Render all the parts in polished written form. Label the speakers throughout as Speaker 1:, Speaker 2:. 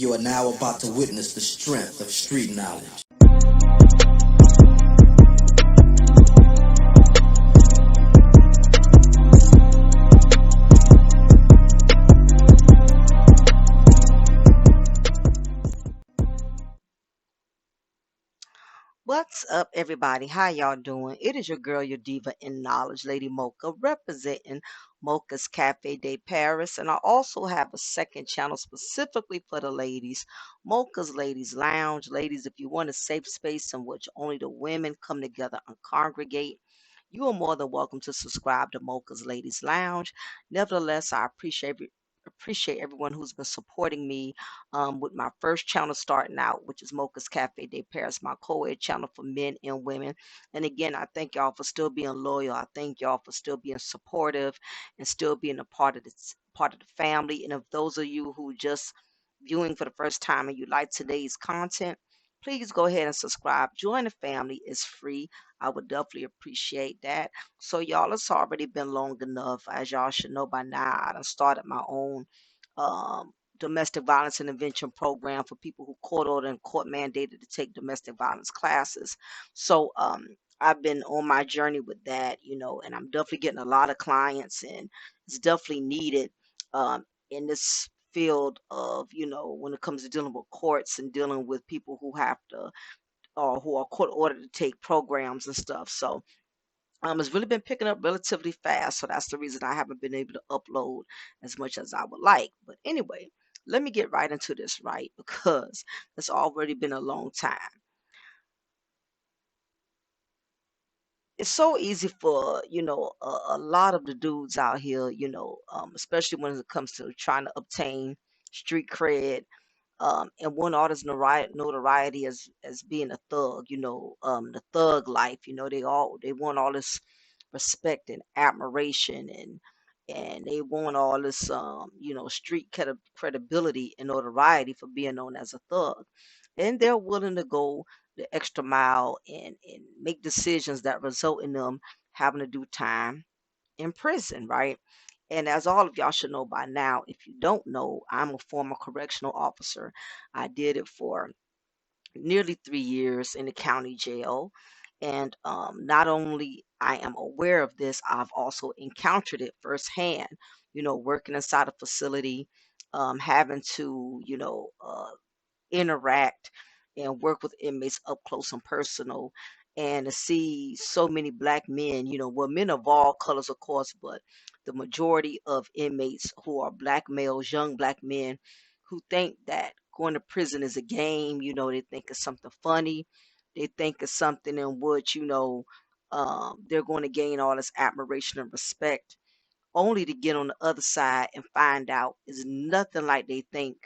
Speaker 1: You are now about to witness the strength of street knowledge.
Speaker 2: What's up, everybody? How y'all doing? It is your girl, your diva in knowledge, Lady Mocha, representing Mocha's Cafe de Paris. And I also have a second channel specifically for the ladies, Mocha's Ladies Lounge. Ladies, if you want a safe space in which only the women come together and congregate, you are more than welcome to subscribe to Mocha's Ladies Lounge. Nevertheless, I appreciate everyone who's been supporting me with my first channel starting out, which is Mocha's Cafe de Paris, my co-ed channel for men and women. And again, I thank y'all for still being loyal. I thank y'all for still being supportive and still being a part of the family. And if those of you who just viewing for the first time and you like today's content, please go ahead and subscribe. Join the family. It's free. I would definitely appreciate that. So y'all, it's already been long enough. As y'all should know by now, I done started my own um domestic violence intervention program for people who court ordered and court mandated to take domestic violence classes. So I've been on my journey with that, and I'm definitely getting a lot of clients, and it's definitely needed in this field of, when it comes to dealing with courts and dealing with people who have to or who are court ordered to take programs and stuff. So it's really been picking up relatively fast, so that's the reason I haven't been able to upload as much as I would like. But anyway, let me get right into this, right? Because it's already been a long time. It's so easy for a lot of the dudes out here, especially when it comes to trying to obtain street cred, and want all this notoriety as being a thug, the thug life. They want all this respect and admiration, and they want all this street credibility and notoriety for being known as a thug, and they're willing to go the extra mile and make decisions that result in them having to do time in prison, right? And as all of y'all should know by now, if you don't know, I'm a former correctional officer. I did it for nearly 3 years in the county jail. And not only I am aware of this, I've also encountered it firsthand, working inside a facility, having to, interact and work with inmates up close and personal, and to see so many black men, well, men of all colors, of course, but the majority of inmates who are black males, young black men, who think that going to prison is a game. They think it's something funny. They think it's something in which, they're going to gain all this admiration and respect, only to get on the other side and find out is nothing like they think,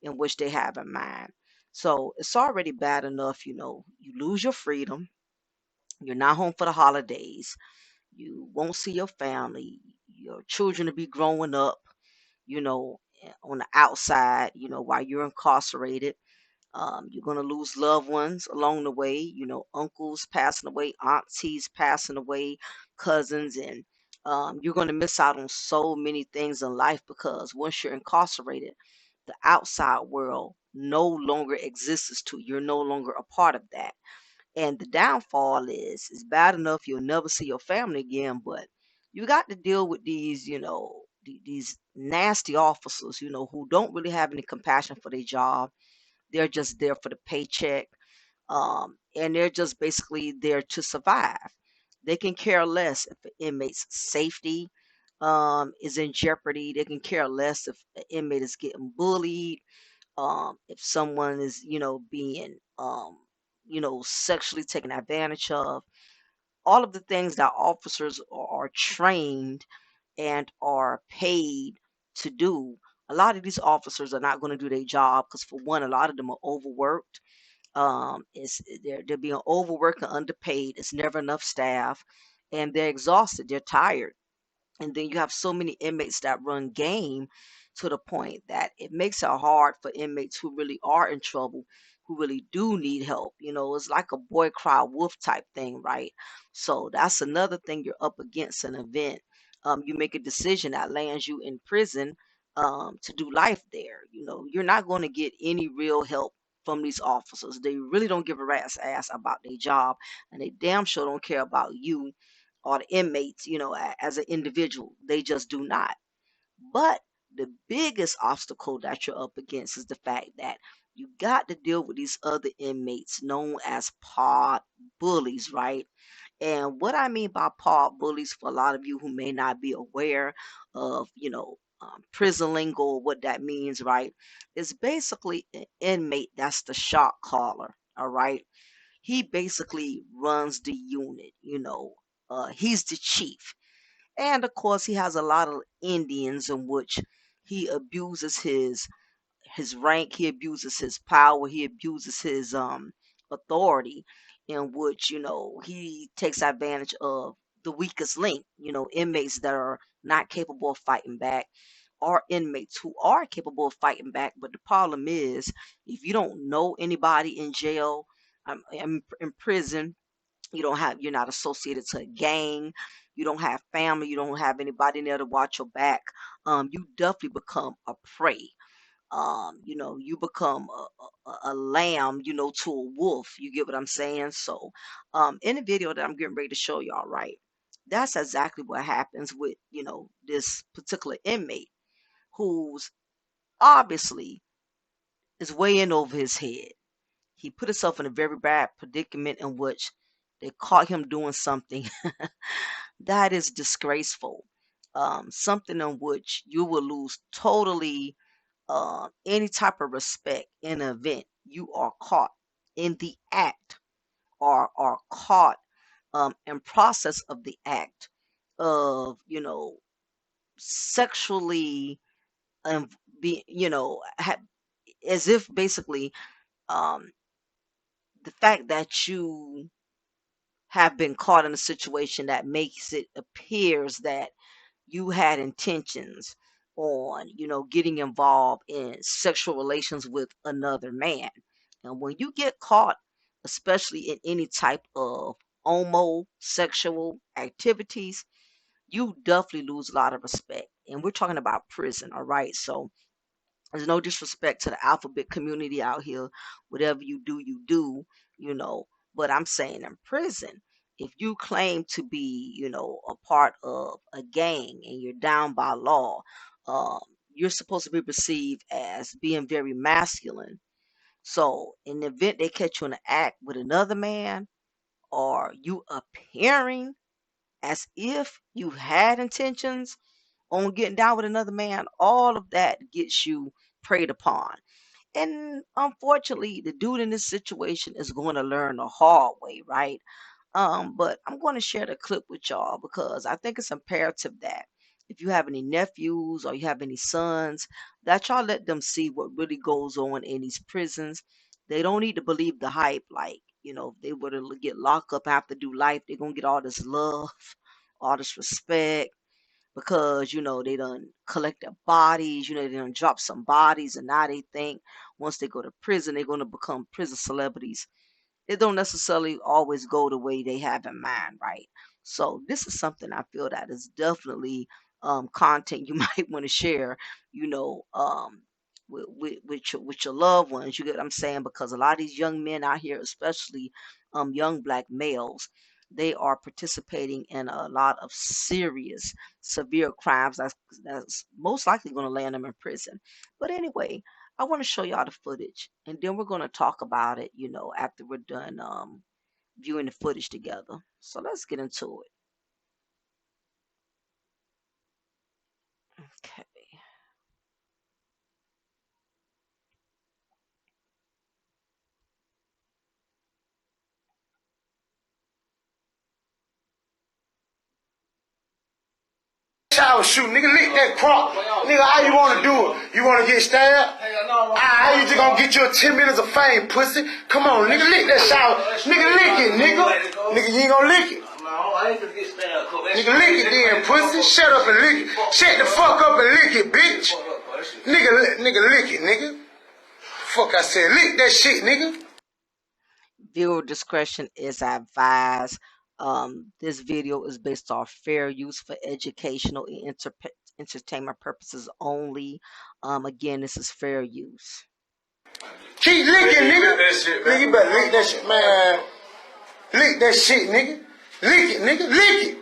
Speaker 2: in which they have in mind. So it's already bad enough, you lose your freedom, you're not home for the holidays, you won't see your family, your children will be growing up, on the outside, while you're incarcerated. You're going to lose loved ones along the way, uncles passing away, aunties passing away, cousins, and you're going to miss out on so many things in life, because once you're incarcerated, the outside world no longer exists to you. You're no longer a part of that. And the downfall is it's bad enough you'll never see your family again, but you got to deal with these, these nasty officers, who don't really have any compassion for their job. They're just there for the paycheck, and they're just basically there to survive. They can care less if an inmate's safety is in jeopardy. They can care less if an inmate is getting bullied, if someone is, being, sexually taken advantage of. All of the things that officers are trained and are paid to do. A lot of these officers are not going to do their job because, for one, a lot of them are overworked. They're being overworked and underpaid. It's never enough staff, and they're exhausted. They're tired, and then you have so many inmates that run game to the point that it makes it hard for inmates who really are in trouble, who really do need help. It's like a boy cry wolf type thing, right? So that's another thing you're up against. An event, you make a decision that lands you in prison, to do life there. You're not going to get any real help from these officers. They really don't give a rat's ass about their job, and they damn sure don't care about you or the inmates, as an individual. They just do not. But the biggest obstacle that you're up against is the fact that you got to deal with these other inmates known as pod bullies, right? And what I mean by pod bullies, for a lot of you who may not be aware of, prison lingo, what that means, right? Is basically an inmate that's the shot caller, all right? He basically runs the unit, he's the chief. And of course, he has a lot of Indians in which he abuses his rank, he abuses his power, he abuses his authority, in which he takes advantage of the weakest link. Inmates that are not capable of fighting back, or inmates who are capable of fighting back. But the problem is, if you don't know anybody in jail, in prison, you're not associated to a gang, you don't have family, you don't have anybody there to watch your back, you definitely become a prey. You become a lamb, to a wolf. You get what I'm saying? So, in the video that I'm getting ready to show y'all, right, that's exactly what happens with, this particular inmate who's obviously is way in over his head. He put himself in a very bad predicament in which they caught him doing something that is disgraceful. Something in which you will lose totally any type of respect in an event. You are caught in the act, or are caught in process of the act of, sexually, um, be, as if basically, um, the fact that you have been caught in a situation that makes it appears that you had intentions on, getting involved in sexual relations with another man. And when you get caught, especially in any type of homosexual activities, you definitely lose a lot of respect. And we're talking about prison, all right? So there's no disrespect to the alphabet community out here. Whatever you do, you know. But I'm saying in prison, if you claim to be, a part of a gang and you're down by law, um, you're supposed to be perceived as being very masculine. So in the event they catch you in an act with another man, or you appearing as if you had intentions on getting down with another man, all of that gets you preyed upon. And unfortunately, the dude in this situation is going to learn the hard way, right? But I'm going to share the clip with y'all because I think it's imperative that if you have any nephews or you have any sons, that y'all let them see what really goes on in these prisons. They don't need to believe the hype. Like, if they were to get locked up, have to do life, they're going to get all this love, all this respect, because they done collect their bodies, they done drop some bodies, and now they think once they go to prison they're going to become prison celebrities. It don't necessarily always go the way they have in mind, right? So this is something I feel that is definitely content you might want to share, you know, um, with your loved ones. You get what I'm saying? Because a lot of these young men out here, especially young black males, they are participating in a lot of serious, severe crimes that's most likely going to land them in prison. But anyway, I want to show y'all the footage, and then we're going to talk about it, after we're done viewing the footage together. So let's get into it. Okay.
Speaker 3: Shower shoot, nigga, lick that crop. Nigga, how you wanna do it? You wanna get stabbed? How you just gonna get you 10 minutes of fame, pussy? Come on, nigga, lick that shower. Nigga, lick it, nigga. Nigga, you ain't gonna lick it. Nigga, lick it then, pussy. Shut up and lick it. Shut the fuck up and lick it, bitch. Nigga, lick it, nigga. Fuck, I said, lick that shit, nigga.
Speaker 2: Viewer discretion is advised. This video is based off fair use for educational and entertainment purposes only. Again, this is fair use.
Speaker 3: Keep licking, nigga. Nigga, you better lick that shit, man. Lick that shit, nigga. Lick it, nigga. Lick it.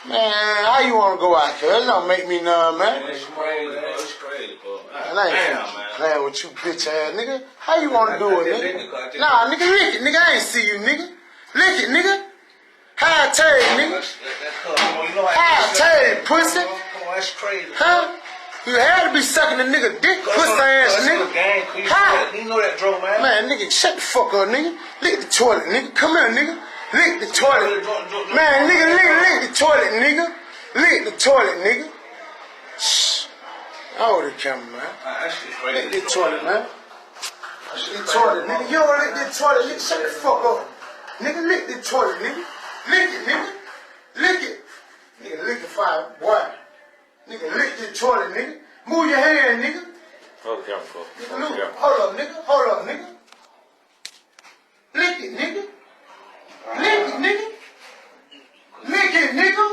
Speaker 3: Man, how you wanna go out there? That don't make me numb, man.
Speaker 4: It's crazy, bro. It's crazy, bro.
Speaker 3: Man, I ain't playing with you, bitch ass nigga. How you wanna do it, nigga? Nah, nigga, lick it, nigga. I ain't see you, nigga. Lick it, nigga. High tag, nigga. High tag, pussy.
Speaker 4: That's crazy.
Speaker 3: Huh? You had to be sucking the nigga dick, pussy ass nigga. Huh?
Speaker 4: You know that, Joe, man.
Speaker 3: Man, nigga, shut the fuck up, nigga. Lick the toilet, nigga. Come here, nigga. Lick the toilet. Man, nigga, lick the toilet, nigga. Lick the toilet, nigga. Shh. Hold the camera, man.
Speaker 4: That shit's crazy.
Speaker 3: Lick the toilet, man. Lick the toilet, nigga. You don't lick the toilet, nigga. Shut the fuck up. Nigga, lick the toilet, nigga. Lick it, nigga. Lick it. Nigga, lick the fire, boy. Nigga, lick the toilet, nigga. Move your hand, nigga.
Speaker 4: Hold the camera, bro.
Speaker 3: Nigga, hold up, nigga. Hold up, nigga. Lick it, nigga. Lick it, nigga. Lick it, nigga.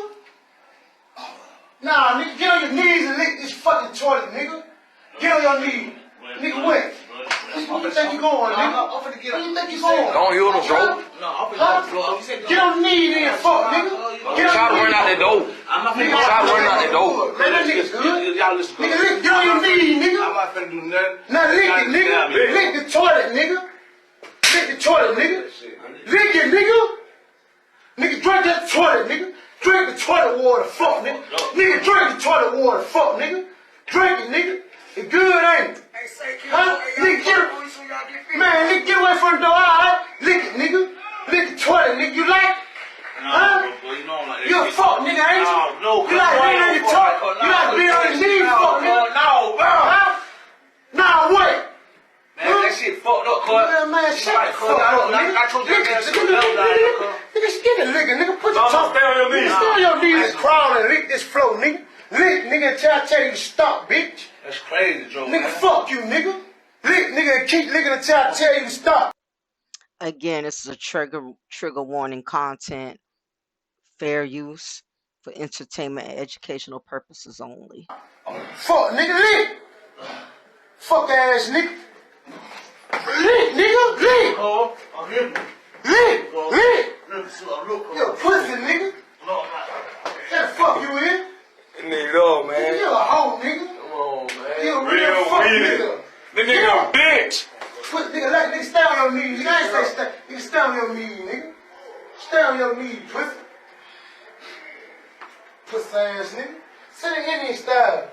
Speaker 3: Nah, nigga, get on your knees and lick this fucking toilet, nigga. Get on your knees. Nigga, wait. Where you think you going, nigga? Where you think you going?
Speaker 4: Don't hear the bro.
Speaker 3: Get on your knees then, fuck, nigga. Get
Speaker 4: Try
Speaker 3: on
Speaker 4: to
Speaker 3: your
Speaker 4: run out
Speaker 3: knees.
Speaker 4: the door.
Speaker 3: I'm not finna
Speaker 4: Try to run out the door.
Speaker 3: Man, that nigga's good.
Speaker 4: Y'all listen.
Speaker 3: Nigga, get on your knees, nigga.
Speaker 4: I'm not finna do nothing.
Speaker 3: Now lick it, nigga. Lick the toilet, nigga. Lick the toilet, nigga. Lick it, nigga. Nigga, drink that toilet, nigga. Drink the toilet water, fuck, nigga. Nigga, drink the toilet water, fuck, nigga. Drink it, nigga. It good, ain't it? Huh? Nigga, man, nigga, get away from the door, alright? Lick it, nigga. Lick the toilet, nigga. You like? Huh? You a fuck, nigga, ain't you?
Speaker 4: No,
Speaker 3: You like being on your toilet? You like being on your knees, fuck, nigga?
Speaker 4: No, bro.
Speaker 3: Huh? Nah, wait.
Speaker 4: Man, that shit fucked up, cuz.
Speaker 3: Man, shut the fuck up, nigga.
Speaker 4: I told you
Speaker 3: Lick
Speaker 4: that
Speaker 3: it,
Speaker 4: shit level down, cuz.
Speaker 3: nigga, stick it, lick it, nigga. Put your tongue.
Speaker 4: Stay on your knees.
Speaker 3: Stay on your knees and crawl and lick this floor, nigga. Lick, nigga, until I tell you to stop, bitch.
Speaker 4: That's crazy, Joe.
Speaker 3: Nigga, fuck you, nigga. Lick, nigga, and keep licking until I tell you to stop.
Speaker 2: Again, this is a trigger warning content, fair use for entertainment and educational purposes only.
Speaker 3: Fuck, nigga, lick. Fuck ass, nigga. Lick, nigga, lick.
Speaker 4: Oh, I'm here.
Speaker 3: Lick, lick.
Speaker 4: Look,
Speaker 3: You a pussy, nigga.
Speaker 4: No,
Speaker 3: That the fuck you in?
Speaker 4: nigga, no, man.
Speaker 3: Nigga, you a hoe, nigga.
Speaker 4: Come on, man.
Speaker 3: You a real fuck nigga.
Speaker 4: The nigga a bitch.
Speaker 3: Put, nigga, like, nigga, stay on your knees. Nigga, I ain't say stay. Nigga, stay on your knees, nigga. Stay on your knees, pussy. Pussy ass, nigga. Say the Indian style.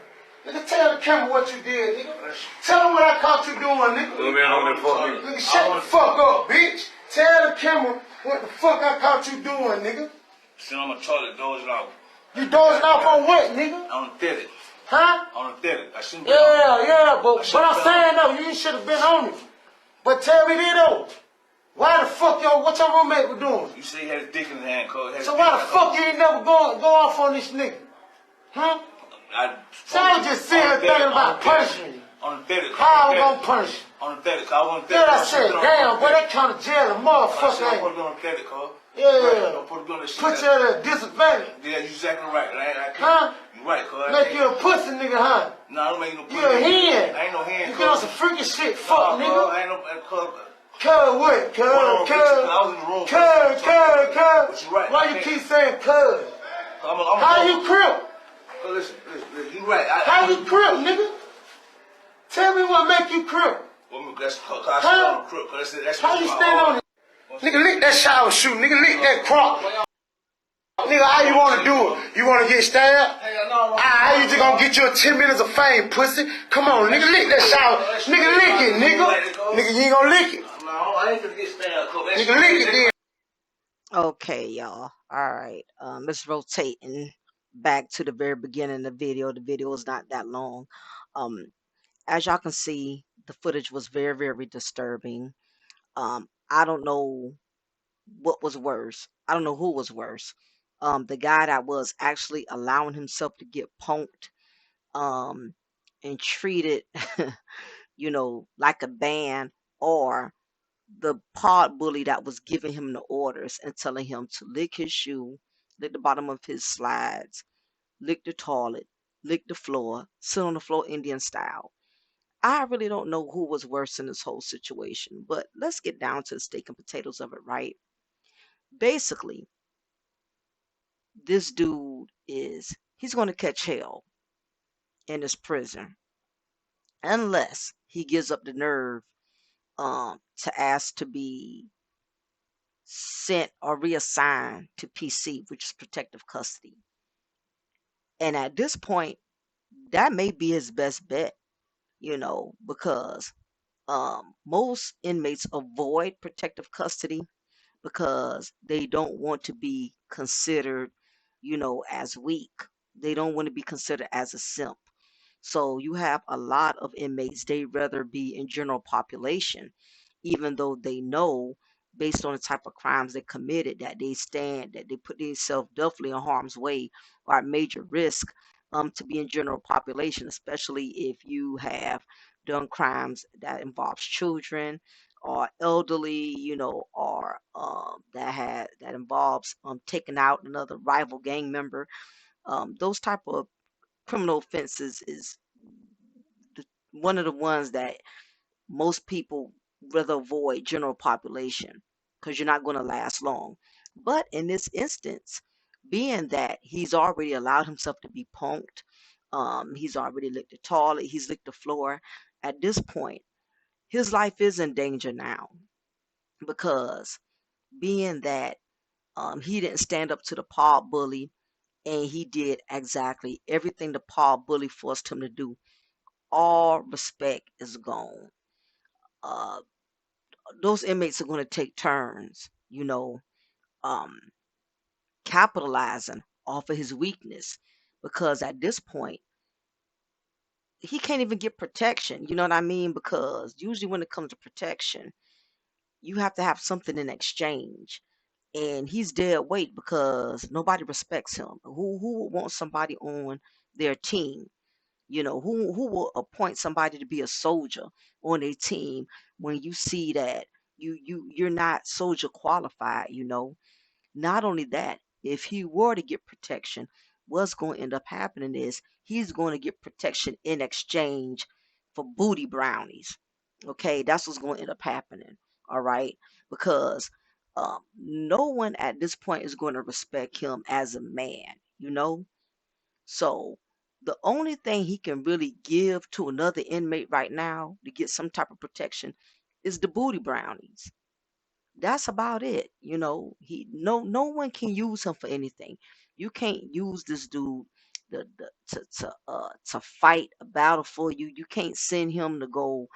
Speaker 3: Nigga, tell the camera what you did, nigga. Tell them what I caught you doing, nigga.
Speaker 4: Little man on that fuck me.
Speaker 3: Nigga, shut the fuck up, bitch. Tell the camera what the fuck I caught you doing, nigga.
Speaker 4: Sit on my toilet, dozing off.
Speaker 3: You dozing off on what, nigga?
Speaker 4: On the theater.
Speaker 3: Huh?
Speaker 4: On the theater. I shouldn't be
Speaker 3: Yeah, but I'm saying though, you should have been on it. But tell me this though, why the fuck what your roommate was doing?
Speaker 4: You say he had a dick in his hand, cuz.
Speaker 3: So why the fuck you ain't never go off on this nigga? Huh? So I was just sitting here thinking about punishing you.
Speaker 4: On the theater.
Speaker 3: How I was gonna punish you?
Speaker 4: On the theater, cuz. I want the
Speaker 3: Then I said, damn, boy, that kind of jail a motherfucker
Speaker 4: Don't
Speaker 3: ain't.
Speaker 4: put it on the theater, cuz.
Speaker 3: Yeah.
Speaker 4: Don't put it on the shit.
Speaker 3: Put you at a disadvantage.
Speaker 4: Yeah, you exactly right. I can't.
Speaker 3: Huh?
Speaker 4: You right, cuz.
Speaker 3: Make you a pussy nigga, huh?
Speaker 4: No, I don't make no pussy.
Speaker 3: You a hen.
Speaker 4: I ain't no hen,
Speaker 3: You
Speaker 4: cuz.
Speaker 3: get on some freaky shit, fuck
Speaker 4: Nah,
Speaker 3: nigga.
Speaker 4: cuz, I ain't no cuz.
Speaker 3: Cuz what? Cuz.
Speaker 4: I was in the room.
Speaker 3: Cuz.
Speaker 4: But you right.
Speaker 3: Why you keep saying cuz? How you crip?
Speaker 4: Listen, you right.
Speaker 3: How you crip, nigga? Tell me what make you crip.
Speaker 4: Well, that's cuz I stand on the crook. That's
Speaker 3: How you stand on it? Nigga, lick that shower shoe. Nigga, lick that crop. Nigga, how you wanna do it? You wanna get stabbed? How you just gonna get you a 10 minutes of fame, pussy? Come on, nigga, lick that shower. Nigga, lick it, nigga. Nigga, you ain't gonna lick it.
Speaker 4: No, I ain't gonna get stabbed, cuz.
Speaker 3: Nigga, lick it then.
Speaker 2: Okay, y'all. All right. Let's rotating back to the very beginning of the video. The video is not that long. As y'all can see, the footage was very, very disturbing. I don't know what was worse. I don't know who was worse. The guy that was actually allowing himself to get punked, and treated, like a band, or the pod bully that was giving him the orders and telling him to lick his shoe, lick the bottom of his slides, lick the toilet, lick the floor, sit on the floor Indian style. I really don't know who was worse in this whole situation, but let's get down to the steak and potatoes of it, right? Basically, this dude he's going to catch hell in this prison unless he gives up the nerve to ask to be sent or reassigned to PC, which is protective custody. And at this point, that may be his best bet, because most inmates avoid protective custody because they don't want to be considered, as weak. They don't want to be considered as a simp. So you have a lot of inmates, they rather be in general population, even though they know based on the type of crimes they committed that they put themselves definitely in harm's way or at major risk to be in general population, especially if you have done crimes that involves children or elderly, or that involves taking out another rival gang member. Those type of criminal offenses is one of the ones that most people rather avoid general population because you're not going to last long. But in this instance, being that he's already allowed himself to be punked, he's already licked the toilet, he's licked the floor. At this point, his life is in danger now because being that he didn't stand up to the pod bully and he did exactly everything the pod bully forced him to do, all respect is gone. Uh, those inmates are going to take turns, um, capitalizing off of his weakness because at this point, he can't even get protection. You know what I mean? Because usually when it comes to protection, you have to have something in exchange. And he's dead weight because nobody respects him. Who would want somebody on their team? Who will appoint somebody to be a soldier on a team when you see that you're not soldier qualified. Not only that, if he were to get protection, what's going to end up happening is he's going to get protection in exchange for booty brownies. Okay, that's what's going to end up happening. All right, because no one at this point is going to respect him as a man. So the only thing he can really give to another inmate right now to get some type of protection is the booty brownies. That's about it. He no one can use him for anything. You can't use this dude to fight a battle for you. You can't send him to go,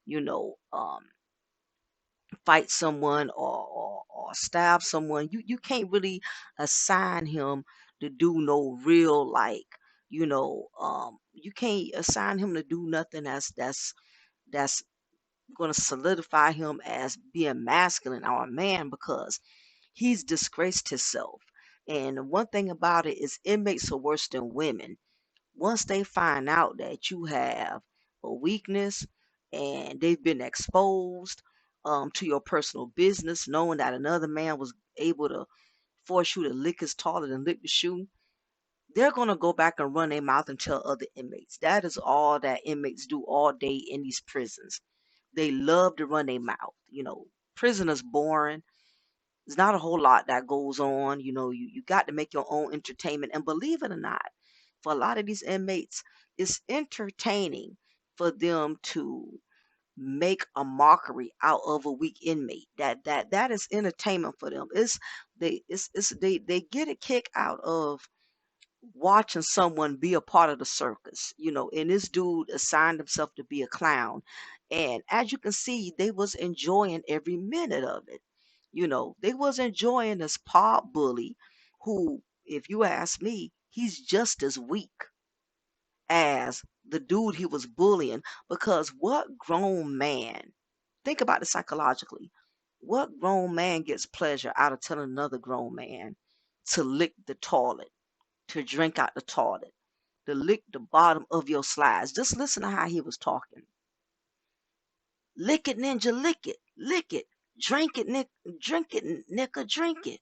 Speaker 2: you know, um fight someone or stab someone. You can't really assign him to do no real you can't assign him to do nothing that's gonna solidify him as being masculine or a man because he's disgraced himself. And one thing about it is inmates are worse than women. Once they find out that you have a weakness and they've been exposed to your personal business, knowing that another man was able to force you to lick his toilet and lick the shoe, they're going to go back and run their mouth and tell other inmates. That is all that inmates do all day in these prisons. They love to run their mouth. Prison is boring. There's not a whole lot that goes on. You got to make your own entertainment. And believe it or not, for a lot of these inmates, it's entertaining for them to make a mockery out of a weak inmate. That is entertainment for them. They get a kick out of watching someone be a part of the circus. And this dude assigned himself to be a clown. And as you can see, they was enjoying every minute of it. They was enjoying this pop bully who, if you ask me, he's just as weak as the dude he was bullying. Because what grown man, think about it psychologically, what grown man gets pleasure out of telling another grown man to lick the toilet, to drink out the toilet, to lick the bottom of your slides? Just listen to how he was talking. Lick it, ninja, lick it, lick it. Drink it, Nick, drink it, nigga, drink it.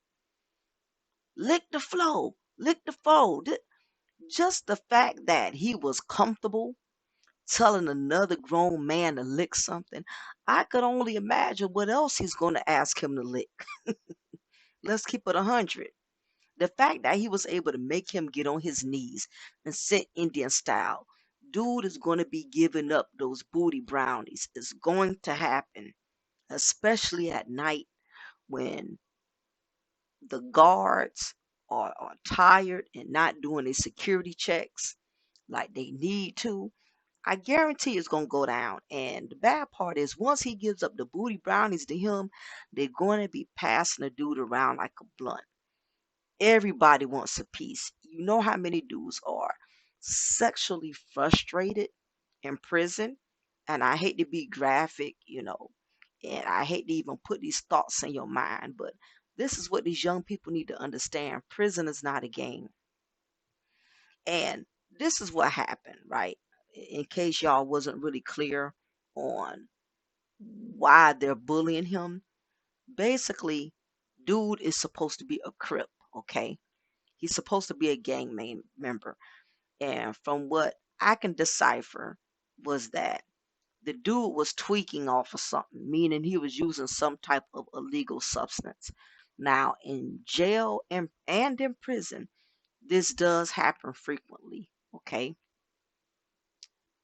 Speaker 2: Lick the flow, lick the flow. Just the fact that he was comfortable telling another grown man to lick something, I could only imagine what else he's going to ask him to lick. Let's keep it 100. The fact that he was able to make him get on his knees and sit Indian style, dude is going to be giving up those booty brownies. It's going to happen, especially at night when the guards are tired and not doing their security checks like they need to. I guarantee it's going to go down. And the bad part is, once he gives up the booty brownies to him, they're going to be passing the dude around like a blunt. Everybody wants a piece. You know how many dudes are sexually frustrated in prison? And I hate to be graphic, and I hate to even put these thoughts in your mind, but this is what these young people need to understand. Prison is not a game. And this is what happened, right? In case y'all wasn't really clear on why they're bullying him. Basically, dude is supposed to be a crip, okay? He's supposed to be a gang member. And from what I can decipher was that the dude was tweaking off of something, meaning he was using some type of illegal substance. Now, in jail and in prison, this does happen frequently, okay?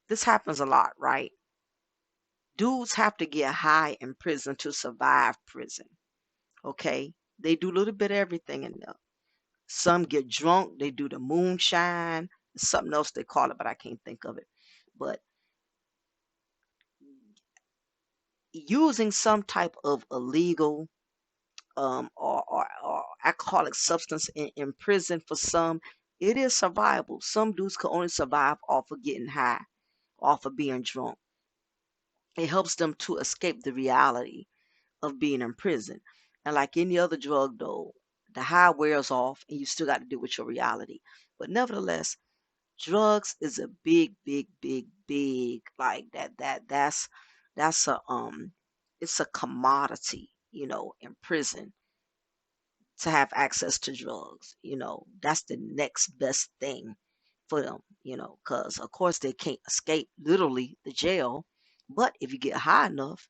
Speaker 2: This happens a lot, right? Dudes have to get high in prison to survive prison, okay? They do a little bit of everything in there. Some get drunk, they do the moonshine, something else they call it, but I can't think of it. But using some type of illegal or alcoholic substance in prison for some, it is survivable. Some dudes can only survive off of getting high, off of being drunk. It helps them to escape the reality of being in prison. And like any other drug, though, the high wears off and you still got to deal with your reality. But nevertheless, drugs is a big, big, big, big like that's a it's a commodity, in prison to have access to drugs. That's the next best thing for them, because of course they can't escape literally the jail. But if you get high enough,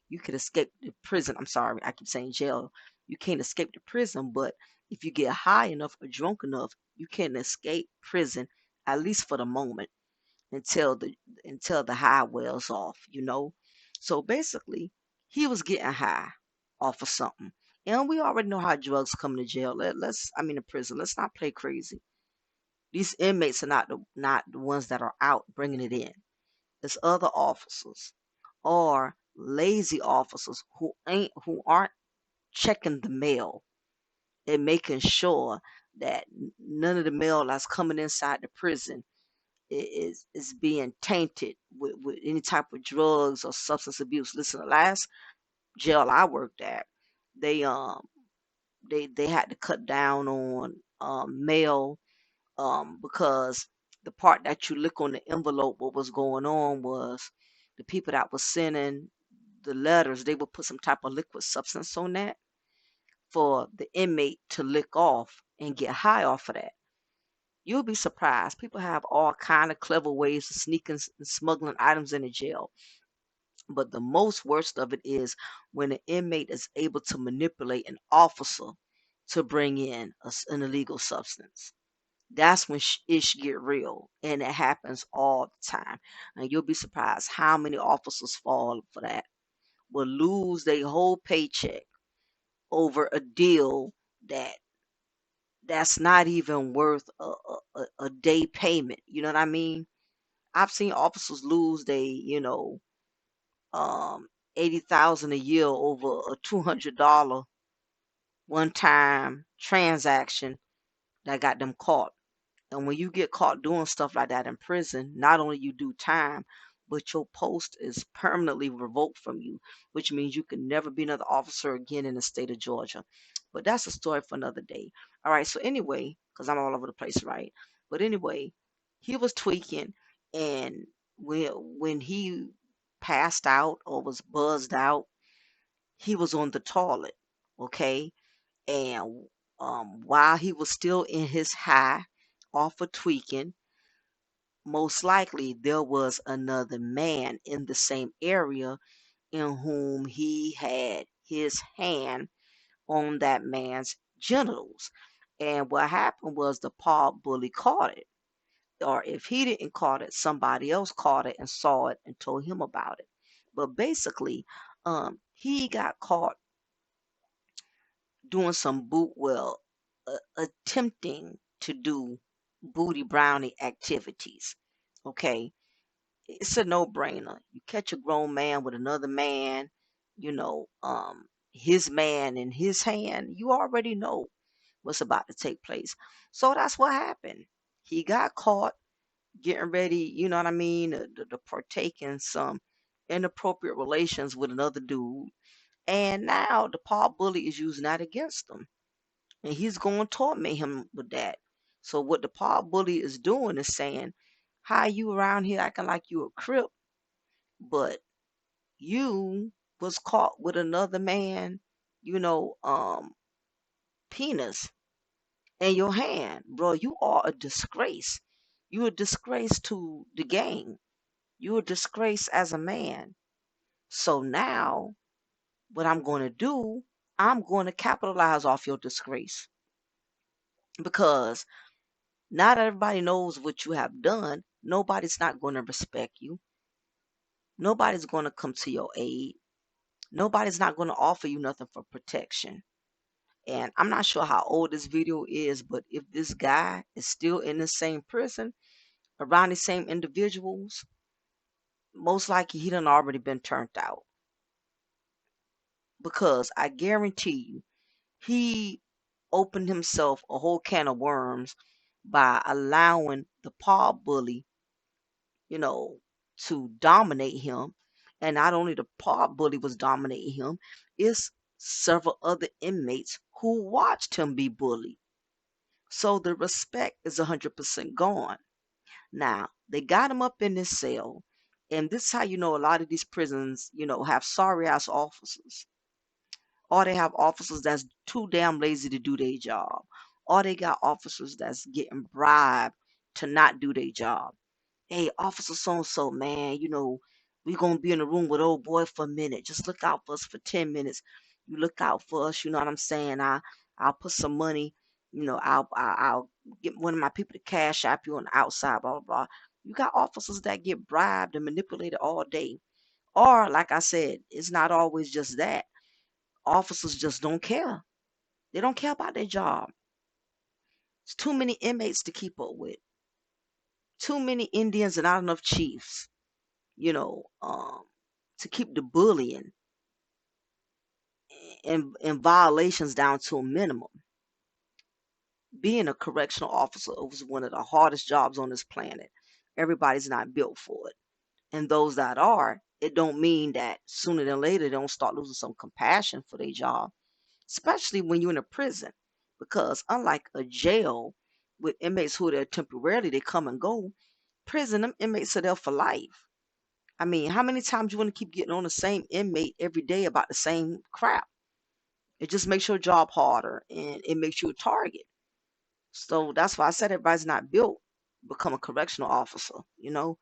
Speaker 2: you can escape the prison. I'm sorry, I keep saying jail. You can't escape the prison, but if you get high enough or drunk enough, you can escape prison, at least for the moment, until the high wears off. So basically, he was getting high off of something. And we already know how drugs come to jail. I mean, to prison. Let's not play crazy. These inmates are not the ones that are out bringing it in. It's other officers or lazy officers who aren't checking the mail and making sure that none of the mail that's coming inside the prison is being tainted with any type of drugs or substance abuse. Listen, the last jail I worked at, they they had to cut down on mail because the part that you look on the envelope, what was going on was the people that was sending the letters, they would put some type of liquid substance on that for the inmate to lick off and get high off of that. You'll be surprised. People have all kind of clever ways of sneaking and smuggling items into jail. But the most worst of it is when an inmate is able to manipulate an officer to bring in an illegal substance. That's when ish get real, and it happens all the time. And you'll be surprised how many officers fall for that. Will lose their whole paycheck over a deal that's not even worth a day payment. You know what I mean? I've seen officers lose um 80,000 a year over a $200 one time transaction that got them caught. And when you get caught doing stuff like that in prison, not only you do time, but your post is permanently revoked from you, which means you can never be another officer again in the state of Georgia. But that's a story for another day. All right. So anyway, because I'm all over the place, right? But anyway, he was tweaking, and when he passed out or was buzzed out, he was on the toilet. Okay, and while he was still in his high, off of tweaking, most likely there was another man in the same area in whom he had his hand on that man's genitals. And what happened was the pod bully caught it. Or if he didn't caught it, somebody else caught it and saw it and told him about it. But basically, he got caught doing some attempting to do booty brownie activities. Okay, it's a no-brainer. You catch a grown man with another man, you know, his man in his hand, you already know what's about to take place. So that's what happened. He got caught getting ready, you know what I mean, to partake in some inappropriate relations with another dude. And now the Paul bully is using that against him. And he's going to torment him with that. So what the Paul bully is doing is saying, how you around here acting like you a crip, but you was caught with another man, you know, penis in your hand. Bro, you are a disgrace. You a disgrace to the gang. You a disgrace as a man. So now what I'm going to do, I'm going to capitalize off your disgrace, because not everybody knows what you have done. Nobody's not going to respect you. Nobody's going to come to your aid. Nobody's not going to offer you nothing for protection. And I'm not sure how old this video is, but if this guy is still in the same prison around the same individuals, most likely he done already been turned out. Because I guarantee you, he opened himself a whole can of worms by allowing the paw bully, you know, to dominate him. And not only the paw bully was dominating him, it's several other inmates who watched him be bullied. So the respect is 100% gone. Now, they got him up in this cell. And this is how you know a lot of these prisons, you know, have sorry ass officers. Or they have officers that's too damn lazy to do their job. Or they got officers that's getting bribed to not do their job. Hey, Officer so and so, man, you know, we gonna be in the room with old boy for a minute. Just look out for us for 10 minutes. You look out for us, you know what I'm saying? I'll put some money, you know, I'll get one of my people to cash app you on the outside, blah blah blah. You got officers that get bribed and manipulated all day. Or like I said, it's not always just that. Officers just don't care. They don't care about their job. It's too many inmates to keep up with. Too many Indians and not enough chiefs, you know, to keep the bullying and violations down to a minimum. Being a correctional officer was one of the hardest jobs on this planet. Everybody's not built for it. And those that are, it don't mean that sooner than later they don't start losing some compassion for their job, especially when you're in a prison. Because unlike a jail with inmates who are there temporarily, they come and go, prison, them inmates are there for life. I mean, how many times you want to keep getting on the same inmate every day about the same crap? It just makes your job harder and it makes you a target. So that's why I said everybody's not built to become a correctional officer, you know?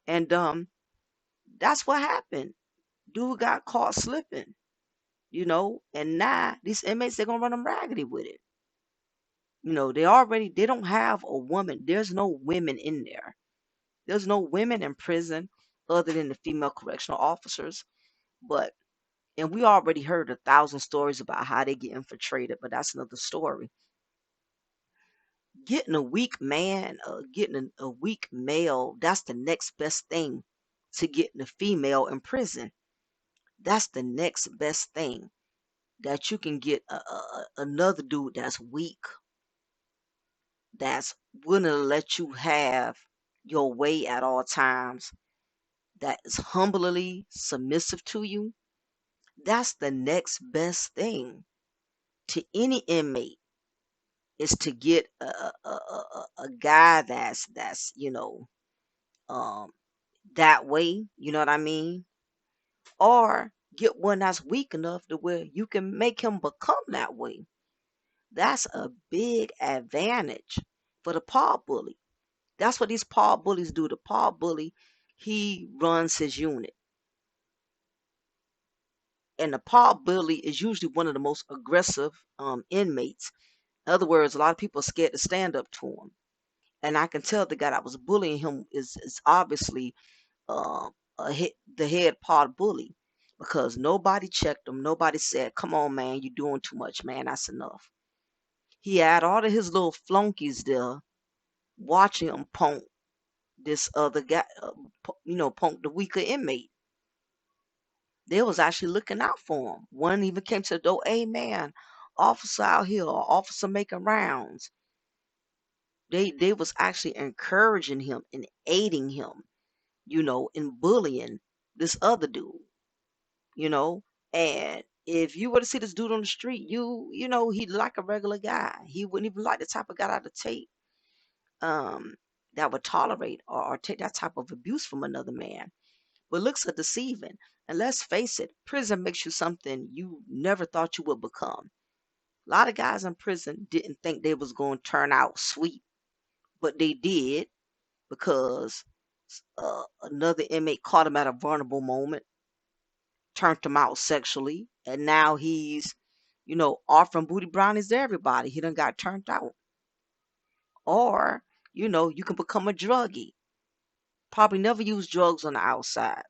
Speaker 2: And that's what happened. Dude got caught slipping, you know, and now these inmates they're gonna run them raggedy with it. You know, they don't have a woman. There's no women in there. There's no women in prison other than the female correctional officers. But and we already heard 1,000 stories about how they get infiltrated, but that's another story. Getting a weak man, getting a weak male, that's the next best thing to getting a female in prison. That's the next best thing that you can get another dude that's weak, that's willing to let you have your way at all times, that is humbly submissive to you. That's the next best thing to any inmate, is to get a guy that's you know, um that way, you know what I mean? Or get one that's weak enough to where you can make him become that way. That's a big advantage for the pod bully. That's what these pod bullies do. The pod bully, he runs his unit. And the pod bully is usually one of the most aggressive inmates. In other words, a lot of people are scared to stand up to him. And I can tell the guy that was bullying him is obviously the head pod bully, because nobody checked him. Nobody said, "Come on, man, you're doing too much, man. That's enough." He had all of his little flunkies there watching him punk this other guy, punk the weaker inmate. They was actually looking out for him. One even came to the door, "Hey, man, officer out here, or officer making rounds." They was actually encouraging him and aiding him, in bullying this other dude, you know. And if you were to see this dude on the street, he'd like a regular guy. He wouldn't even like the type of guy out of tape um that would tolerate or take that type of abuse from another man. But looks are deceiving. And let's face it, prison makes you something you never thought you would become. A lot of guys in prison didn't think they was going to turn out sweet, but they did, because another inmate caught him at a vulnerable moment, turned him out sexually, and now he's, offering booty brownies to everybody. He done got turned out. Or, you can become a druggie. Probably never use drugs on the outside.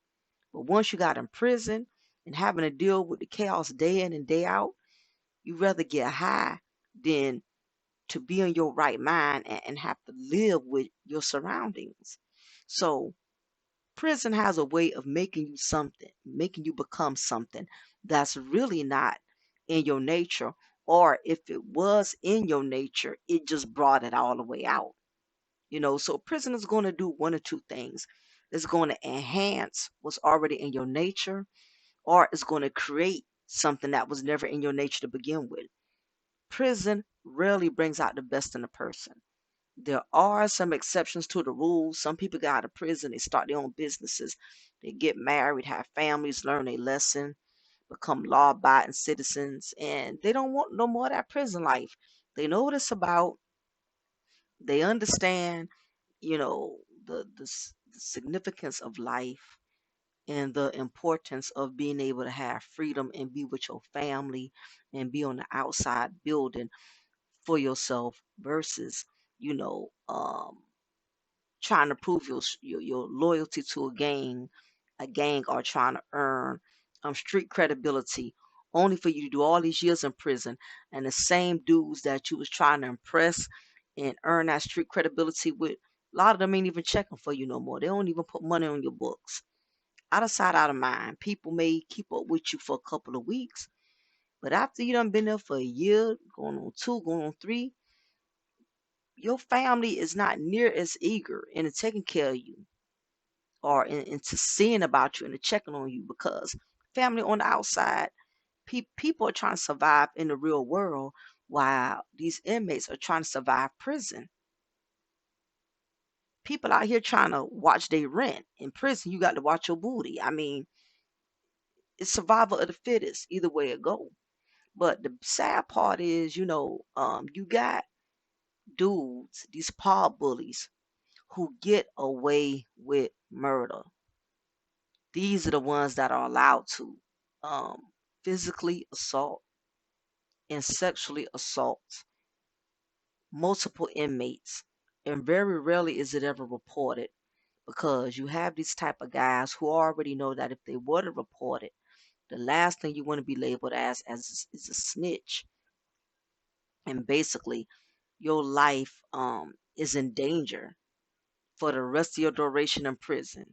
Speaker 2: But once you got in prison and having to deal with the chaos day in and day out, you rather get high than to be in your right mind and have to live with your surroundings. So prison has a way of making you something, making you become something that's really not in your nature. Or if it was in your nature, it just brought it all the way out. So prison is going to do one or two things. It's going to enhance what's already in your nature, or it's going to create something that was never in your nature to begin with. Prison rarely brings out the best in a person. There are some exceptions to the rules. Some people get out of prison, they start their own businesses, they get married, have families, learn a lesson, become law abiding citizens, and they don't want no more of that prison life. They know what it's about. They understand, the significance of life and the importance of being able to have freedom and be with your family and be on the outside building for yourself versus, you know, um, trying to prove your loyalty to a gang, or trying to earn street credibility only for you to do all these years in prison, and the same dudes that you was trying to impress and earn that street credibility with, a lot of them ain't even checking for you no more. They don't even put money on your books. Out of sight, out of mind. People may keep up with you for a couple of weeks, but after you done been there for a year, going on two, going on three, your family is not near as eager into taking care of you, or into seeing about you and to checking on you, because family on the outside, people are trying to survive in the real world while these inmates are trying to survive prison. People out here trying to watch their rent. In prison, you got to watch your booty. I mean, it's survival of the fittest, either way it go. But the sad part is, you got dudes, these pod bullies, who get away with murder. These are the ones that are allowed to physically assault and sexually assault multiple inmates. And very rarely is it ever reported, because you have these type of guys who already know that if they were to report it, the last thing you want to be labeled as is a snitch. And basically, your life is in danger for the rest of your duration in prison.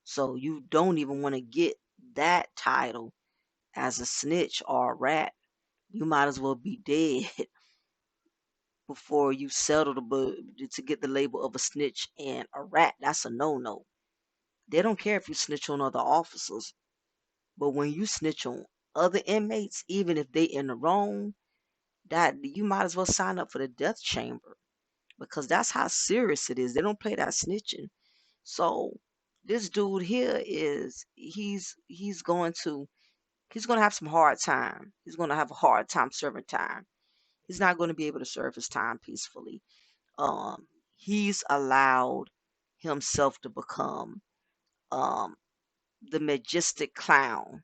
Speaker 2: So you don't even want to get that title as a snitch or a rat. You might as well be dead before you settle to get the label of a snitch and a rat. That's a no-no. They don't care if you snitch on other officers, but when you snitch on other inmates, even if they in the wrong, that you might as well sign up for the death chamber, because that's how serious it is. They don't play that snitching. So this dude here is he's going to have some hard time. He's going to have a hard time serving time. He's not going to be able to serve his time peacefully. um, he's allowed himself to become um, the majestic clown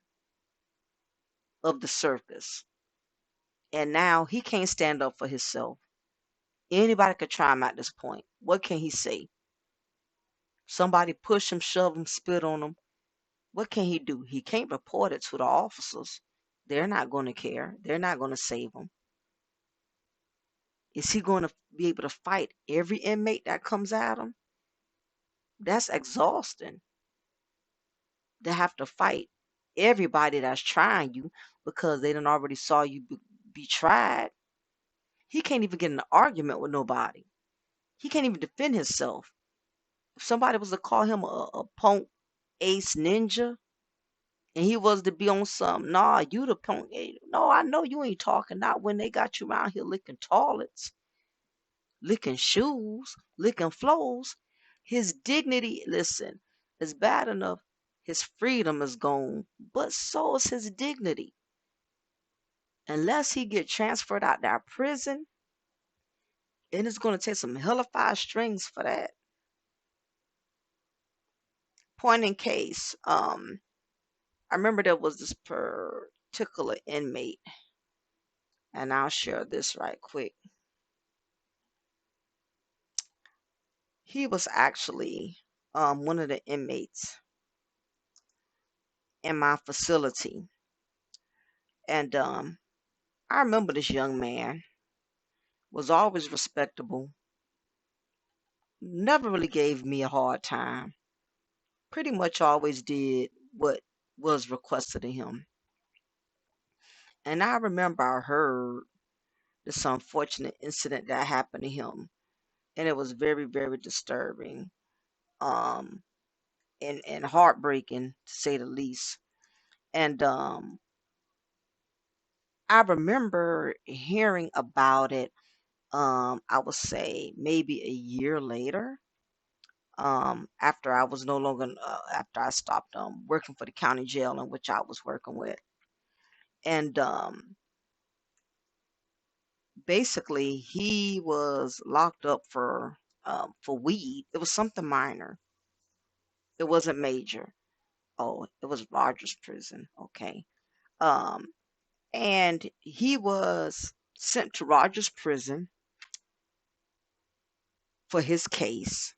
Speaker 2: of the circus. And now he can't stand up for himself. Anybody could try him at this point. What can he say? Somebody push him, shove him, spit on him. What can he do? He can't report it to the officers. They're not going to care. They're not going to save him. Is he going to be able to fight every inmate that comes at him? That's exhausting. To have to fight everybody that's trying you because they done already saw you be tried. He can't even get in an argument with nobody. He can't even defend himself. If somebody was to call him a punk ace ninja and he was to be on some, nah, you the punk. No, I know you ain't talking. Not when they got you around here licking toilets, licking shoes, licking floors. His dignity, listen, is bad enough. His freedom is gone, but so is his dignity. Unless he get transferred out that prison, and it's going to take some hellified strings for that. Point in case, I remember there was this particular inmate, and I'll share this right quick. He was actually one of the inmates in my facility, and I remember this young man was always respectable, never really gave me a hard time, pretty much always did what was requested of him. And I remember I heard this unfortunate incident that happened to him, and it was very, very disturbing, um, and heartbreaking to say the least. And I remember hearing about it. I would say maybe a year later. After I was no longer, after I stopped working for the county jail in which I was working with, and basically he was locked up for weed. It was something minor. It wasn't major. Oh, it was Rogers Prison. Okay. Um, and he was sent to Rogers Prison for his case,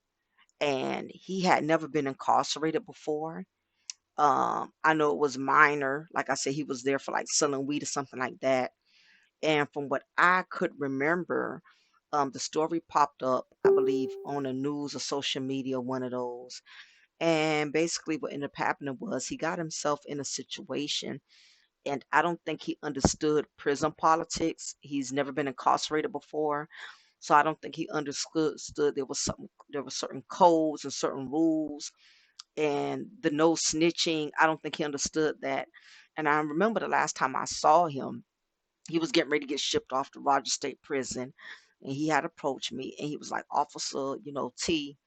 Speaker 2: and he had never been incarcerated before. I know it was minor. Like I said, he was there for like selling weed or something like that. And from what I could remember, the story popped up, I believe, on the news or social media, one of those. And basically, what ended up happening was he got himself in a situation, and I don't think he understood prison politics. He's never been incarcerated before, so I don't think he understood there were certain codes and certain rules, and the no snitching. I don't think he understood that. And I remember the last time I saw him, he was getting ready to get shipped off to Rogers State Prison, and he had approached me, and he was like, "Officer, T,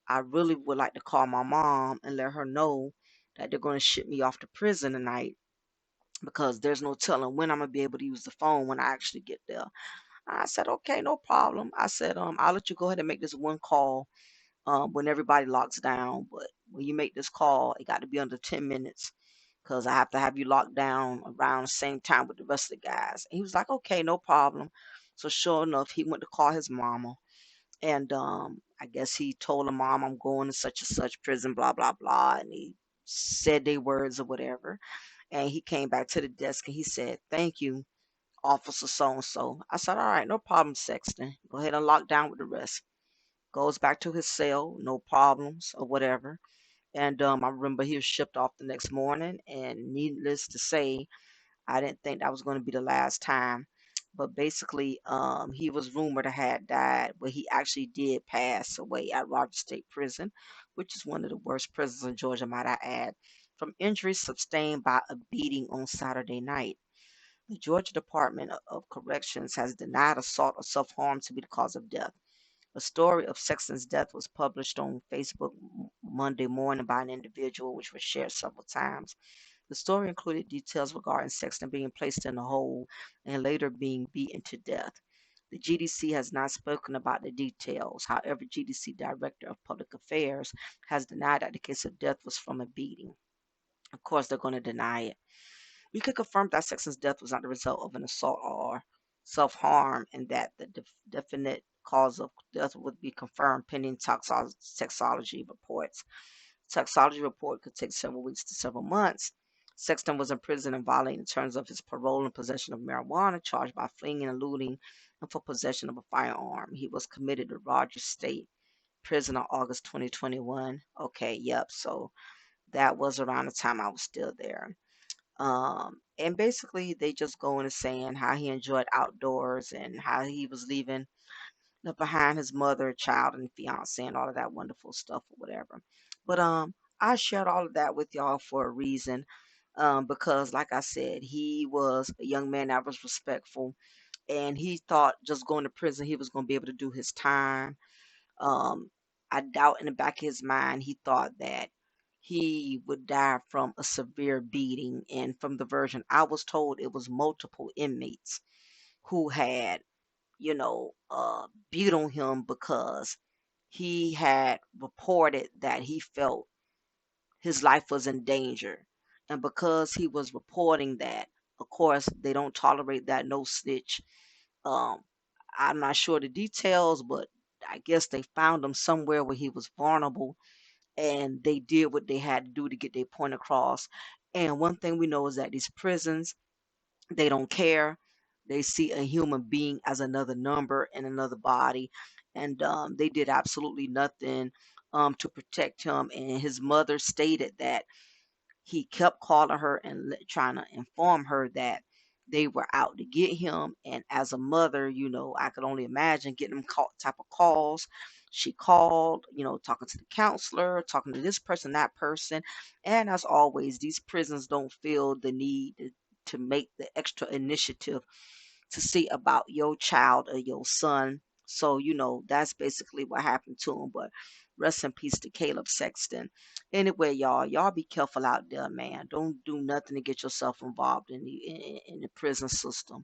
Speaker 2: I really would like to call my mom and let her know that they're going to ship me off to prison tonight because there's no telling when I'm gonna be able to use the phone when I actually get there." I said, "Okay, no problem." I said, "I'll let you go ahead and make this one call when everybody locks down, but when you make this call, it got to be under 10 minutes because I have to have you locked down around the same time with the rest of the guys." And he was like, "Okay, no problem." So sure enough, he went to call his mama, and I guess he told her mom, "I'm going to such and such prison, blah blah blah," and he said their words or whatever. And he came back to the desk and he said, "Thank you, Officer so and so." I said, "All right, no problem, Sexton. Go ahead and lock down with the rest." Goes back to his cell, no problems or whatever. And I remember he was shipped off the next morning. And needless to say, I didn't think that was going to be the last time. But basically, he was rumored to have died, but he actually did pass away at Rogers State Prison, which is one of the worst prisons in Georgia, might I add, from injuries sustained by a beating on Saturday night. The Georgia Department of Corrections has denied assault or self harm to be the cause of death. A story of Sexton's death was published on Facebook Monday morning by an individual, which was shared several times. The story included details regarding Sexton being placed in a hole and later being beaten to death. The GDC has not spoken about the details. However, GDC Director of Public Affairs has denied that the case of death was from a beating. Of course, they're going to deny it. We could confirm that Sexton's death was not the result of an assault or self-harm, and that the definite cause of death would be confirmed pending toxicology reports. Toxicology report could take several weeks to several months. Sexton was in prison and violating the terms of his parole in possession of marijuana, charged by fleeing and eluding, and for possession of a firearm. He was committed to Rogers State Prison on August 2021. Okay, yep. So that was around the time I was still there. And basically, they just go into saying how he enjoyed outdoors and how he was leaving behind his mother, child, and fiance, and all of that wonderful stuff or whatever. But I shared all of that with y'all for a reason, because, like I said, he was a young man that was respectful, and he thought just going to prison he was going to be able to do his time. Um, I doubt in the back of his mind he thought that he would die from a severe beating. And from the version I was told, it was multiple inmates who had, beat on him because he had reported that he felt his life was in danger. And because he was reporting that, of course, they don't tolerate that no snitch. Um, I'm not sure the details, but I guess they found him somewhere where he was vulnerable, and they did what they had to do to get their point across. And one thing we know is that these prisons, they don't care. They see a human being as another number in another body, and they did absolutely nothing to protect him. And his mother stated that he kept calling her and trying to inform her that they were out to get him. And as a mother, I could only imagine getting them type of calls. She called, talking to the counselor, talking to this person, that person. And as always, these prisons don't feel the need to make the extra initiative to see about your child or your son. So, that's basically what happened to him. But rest in peace to Caleb Sexton. Anyway, y'all be careful out there, man. Don't do nothing to get yourself involved in the prison system.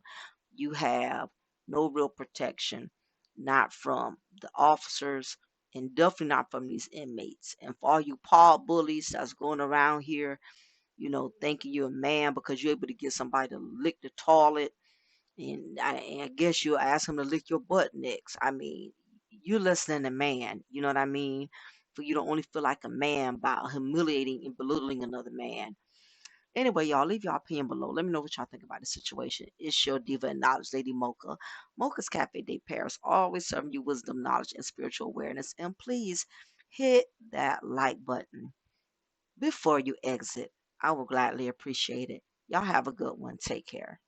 Speaker 2: You have no real protection, not from the officers, and definitely not from these inmates. And for all you paw bullies that's going around here, thinking you're a man because you're able to get somebody to lick the toilet, and I guess you'll ask him to lick your butt next. I mean, you're less than a man. You know what I mean? For you to only feel like a man by humiliating and belittling another man. Anyway, y'all, leave your opinion below. Let me know what y'all think about the situation. It's your diva and knowledge, Lady Mocha. Mocha's Cafe de Paris, always serving you wisdom, knowledge, and spiritual awareness. And please hit that like button before you exit. I will gladly appreciate it. Y'all have a good one. Take care.